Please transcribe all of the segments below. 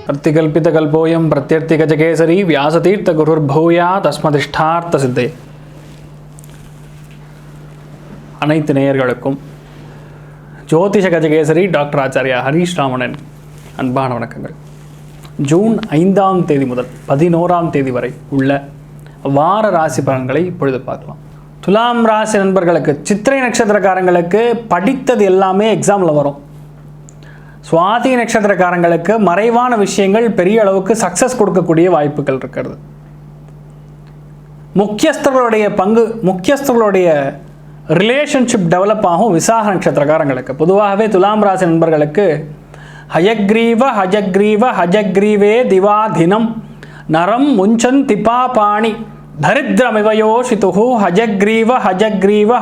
பிரத்திகல்பிதகல்போயம் பிரத்யர்த்திகஜகேசரி வியாசதீர்த்த குருர்பூயா தஸ்மதிஷ்டார்த்த சித்தே. அனைத்து நேயர்களுக்கும் ஜோதிஷ கஜகேசரி டாக்டர் ஆச்சாரியா ஹரீஷ் ராமனின் அன்பான வணக்கங்கள். ஜூன் 5ஆம் தேதி முதல் 11ஆம் தேதி வரை உள்ள வார ராசி பலன்களை இப்பொழுது பார்க்கலாம். துலாம் ராசி நண்பர்களுக்கு, சித்திரை நட்சத்திரக்காரங்களுக்கு படித்தது எல்லாமே எக்ஸாமில் வரும். சுவாதி நட்சத்திரக்காரங்களுக்கு மறைவான விஷயங்கள் பெரிய அளவுக்கு சக்ஸஸ் கொடுக்கக்கூடிய வாய்ப்புகள் இருக்கிறது. முக்கியஸ்தர்களுடைய ரிலேஷன்ஷிப் டெவலப் ஆகும். விசாக நட்சத்திரக்காரங்களுக்கு பொதுவாகவே துலாம் ராசி நண்பர்களுக்கு ஹஜக்ரீவே திவாதினம் நரம் முஞ்சன் திபா பாணி தரித்திரமிவயோஷிதுஹு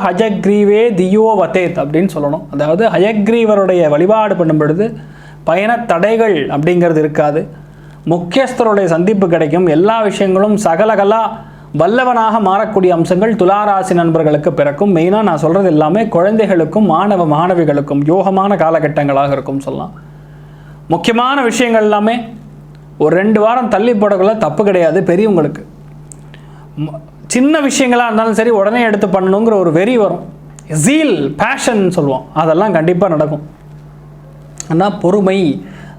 ஹஜக்ரீவே தியோவதேத் அப்படின்னு சொல்லணும். அதாவது ஹயக்ரீவருடைய வழிபாடு பண்ணும் பொழுது பயண தடைகள் அப்படிங்கிறது இருக்காது. முக்கியஸ்தருடைய சந்திப்பு கிடைக்கும். எல்லா விஷயங்களும் சகலகலா வல்லவனாக மாறக்கூடிய அம்சங்கள் துளாராசி நண்பர்களுக்கு பிறக்கும். மெயினாக நான் சொல்கிறது எல்லாமே குழந்தைகளுக்கும் மாணவிகளுக்கும் யோகமான காலகட்டங்களாக இருக்கும் சொல்லலாம். முக்கியமான விஷயங்கள் எல்லாமே ஒரு 2 வாரம் தள்ளி போடக்குள்ள தப்பு கிடையாது. பெரியவங்களுக்கு சின்ன விஷயங்களாக இருந்தாலும் சரி உடனே எடுத்து பண்ணணுங்கிற ஒரு வெறி வரும். ஜீல், பேஷன் சொல்லுவோம், அதெல்லாம் கண்டிப்பாக நடக்கும். ஆனால் பொறுமை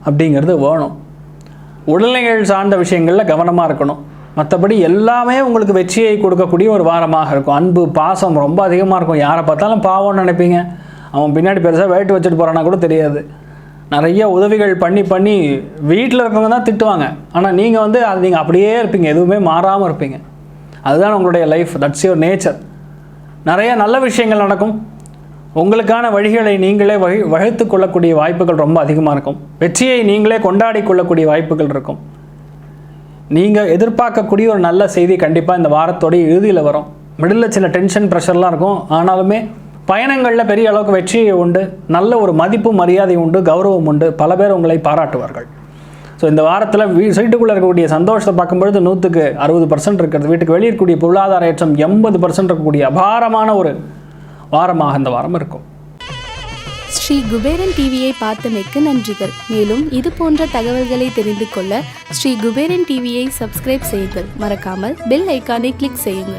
அப்படிங்கிறது வேணும். உடல்நிலைகள் சார்ந்த விஷயங்களில் கவனமாக இருக்கணும். மற்றபடி எல்லாமே உங்களுக்கு வெற்றியை கொடுக்கக்கூடிய ஒரு வாரமாக இருக்கும். அன்பு பாசம் ரொம்ப அதிகமாக இருக்கும். யாரை பார்த்தாலும் பாவம்னு நினைப்பீங்க. அவன் பின்னாடி பெருசாக வேட்டு வச்சுட்டு போகிறான்னா கூட தெரியாது. நிறைய உதவிகள் பண்ணி வீட்டில் இருக்கவங்க தான் திட்டுவாங்க. ஆனால் நீங்கள் அது நீங்கள் அப்படியே இருப்பீங்க, எதுவுமே மாறாமல் இருப்பீங்க. அதுதான் உங்களுடைய லைஃப். That's your nature. நிறைய நல்ல விஷயங்கள் நடக்கும். உங்களுக்கான வழிகளை நீங்களே வகுத்து கொள்ளக்கூடிய வாய்ப்புகள் ரொம்ப அதிகமாக இருக்கும். வெற்றியை நீங்களே கொண்டாடி கொள்ளக்கூடிய வாய்ப்புகள் இருக்கும். நீங்கள் எதிர்பார்க்கக்கூடிய ஒரு நல்ல செய்தி கண்டிப்பாக இந்த வாரத்தோடைய இறுதியில் வரும். மிடில் சின்ன டென்ஷன் ப்ரெஷர்லாம் இருக்கும். ஆனாலுமே பயணங்களில் பெரிய அளவுக்கு வெற்றி உண்டு. நல்ல ஒரு மதிப்பு மரியாதை உண்டு, கௌரவம் உண்டு. பல பேர் உங்களை பாராட்டுவார்கள். ஸோ இந்த வாரத்தில் வீட்டுக்குள்ளே இருக்கக்கூடிய சந்தோஷத்தை பார்க்கும்பொழுது 100க்கு 60% இருக்கிறது. வீட்டுக்கு வெளியே இருக்கக்கூடிய பொருளாதார ஏற்றம் 80% இருக்கக்கூடிய அபாரமான ஒரு வாரமாக இந்த வாரம் இருக்கும். ஸ்ரீ குபேரன் டிவியை பார்த்தமைக்கு நன்றிகள். மேலும் இது போன்ற தகவல்களை தெரிந்து கொள்ள ஸ்ரீ குபேரன் டிவியை சப்ஸ்கிரைப் செய்யுங்கள். மறக்காமல் பெல் ஐக்கானை கிளிக் செய்யுங்கள்.